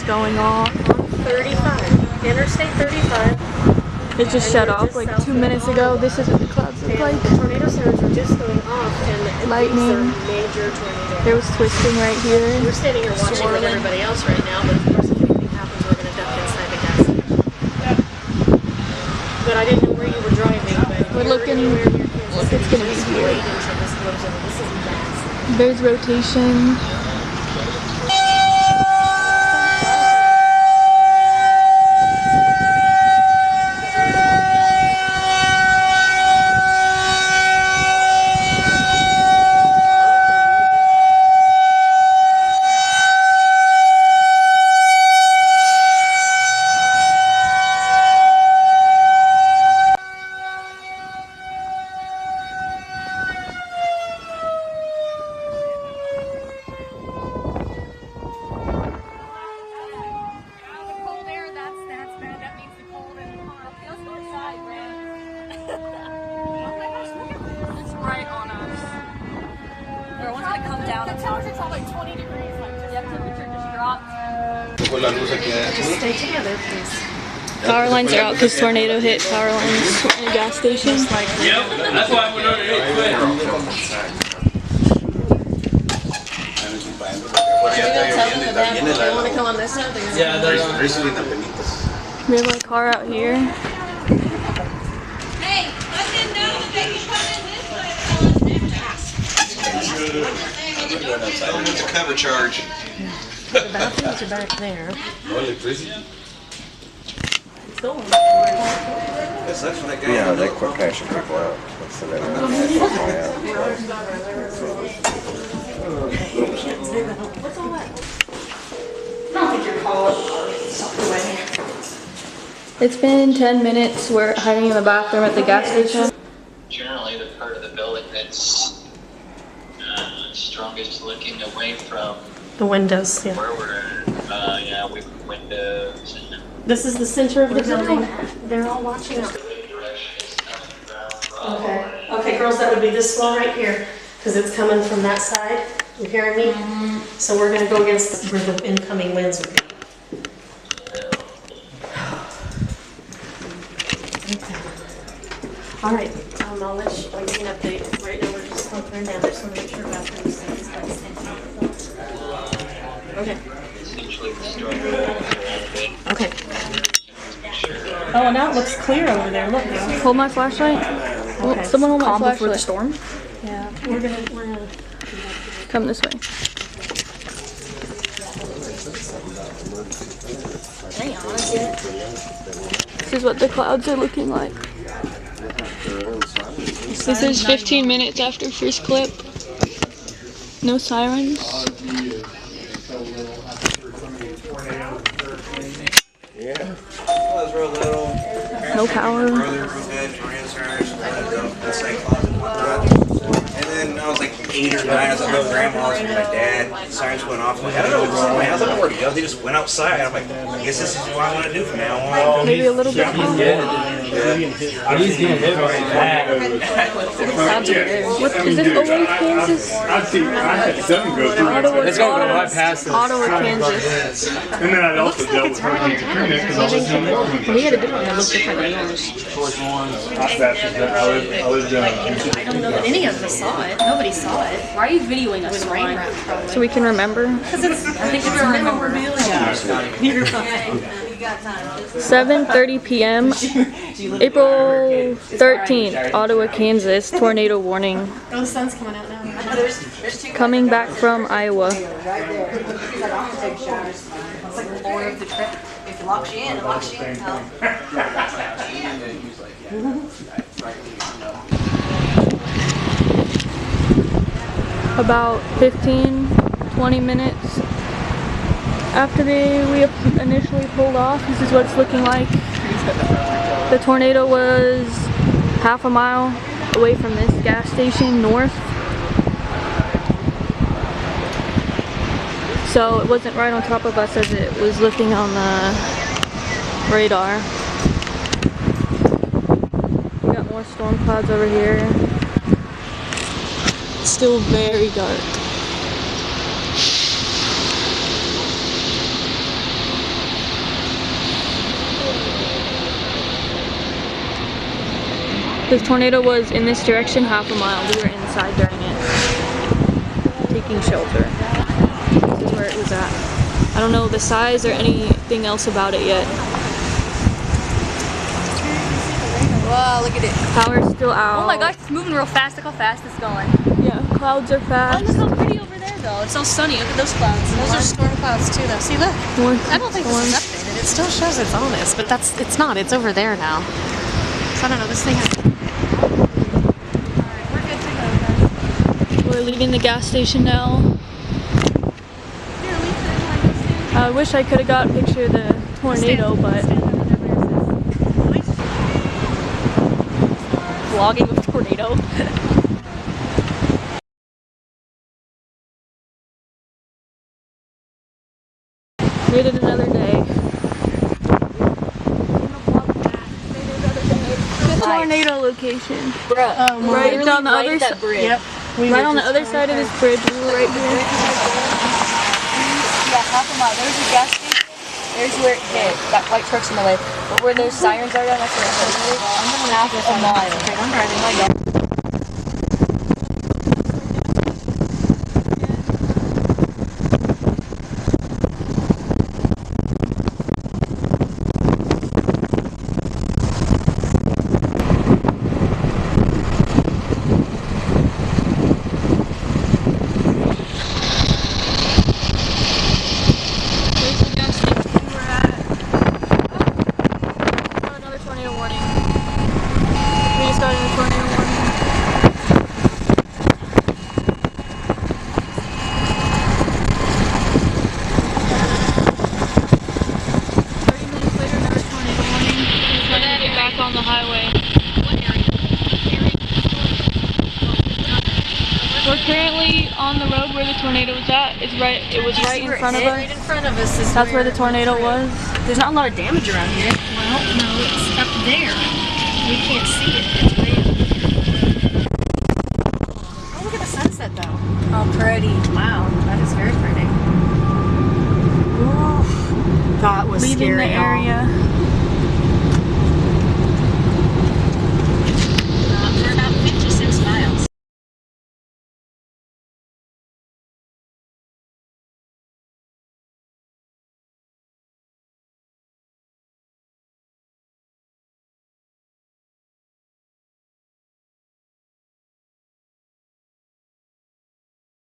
going off. 35. Interstate 35. It just shut off like 2 minutes ago. This is what the clouds look like. The tornado sirens were just going off, and Lightning. these are major tornadoes. There was twisting right here. We're standing here watching with everybody else right now, but of course if anything happens, we're going to duck inside the gas station. But I didn't know where you were driving. But We're looking. Look, it's going to be here. There's rotation. Just stay together, please. Power lines are out because tornado hit power lines in a gas station. Yep, that's why I went over here. They want to come on this side? Yeah, We have a car out here. Hey, let them know that they can come in this way. It's a cover charge. The bathrooms are back there. Yeah, they quit cashing people out. That's the name of What's all that? I don't think you're calling. It's been 10 minutes. We're hiding in the bathroom at the gas station. Generally, the part of the building that's strongest looking away from The windows, yeah. where we're at. Yeah, we have windows and This is the center of the building. They're all watching us. the direction is coming from. Okay. Okay, girls, that would be this wall right here, because it's coming from that side. You hearing me? So we're gonna go against where the incoming winds would be. Okay. All right. I'll let you. I'll give you an update. Right now, we're just hunkering down. Just want to make sure bathrooms stay. Okay. Essentially, the stronger winds are out of it. Okay. Oh, now it looks clear over there. Look. Now. Hold my flashlight. Okay. Someone hold my Calm flashlight. before the storm. Yeah. We're gonna. Come this way. This is what the clouds are looking like. This is 15 minutes after first clip. No sirens. Yeah. Well, it was real little. No power. And then I was like 8 or 9, I was at my grandma's with my dad. Sirens went off. I'm like, I don't know what's going on. I don't know where to go. They just went outside. I'm like, I guess this is what I want to do from now on. Maybe a little bit of power. He's getting hit right back. Clouds are there. What is this? Owen, Kansas? I had 7 go through. Ottawa, Let's go right past this. Ottawa, Kansas. And then I'd also dealt with Hurricane Katrina because I was in the We had a different one that looked different than yours. I lived I don't know that any of us saw it. Nobody saw it. Why are you videoing us? It was rain wrapped, probably. So we can remember. Because it's, I think it's memorabilia. You're fine. 7:30 p.m. April 13th, Ottawa, Kansas. Tornado warning. Oh, the sun's coming out now. Coming back from Iowa. It's like the lore of the trip. If it locks you in, it locks you in. About 15-20 minutes after we initially pulled off, this is what it's looking like. The tornado was half a mile away from this gas station north. So it wasn't right on top of us as it was looking on the radar. We got more storm clouds over here. It's still very dark. Because tornado was in this direction half a mile. We were inside during it, taking shelter. This is where it was at. I don't know the size or anything else about it yet. Wow, look at it. Power's still out. Oh my gosh, it's moving real fast. Look how fast it's going. Yeah, clouds are Oh, fast. look how pretty over there though. It's all sunny. Look at those clouds. Those are storm clouds too though. See, look. More I don't think this is updated. It still shows it's on this, but it's not. It's over there now. So I don't know, this thing has... We're leaving the gas station now. I wish I could have got a picture of the tornado, but Vlogging with tornado. made it another day. The tornado location. Bruh, Right down the other that side. bridge. Yep. Right on the other side of this bridge. We were right here. Yeah, half a mile. There's a gas station. There's where it hit. That white truck's in the way. But where those sirens are down, that's where it hit. Half a mile. Okay, I'm driving. There's the gas station we were at. Got another tornado warning. We just got another tornado warning. Get back on the highway. We're currently on the road where the tornado was at. It was right in front of Right us. in front of us is That's where the tornado was. There's not a lot of damage around here. Well, no, it's up there. We can't see it. It's way up there. Oh, look at the sunset though. Oh, pretty. Wow, that is very pretty. That was Leaving scary. the area.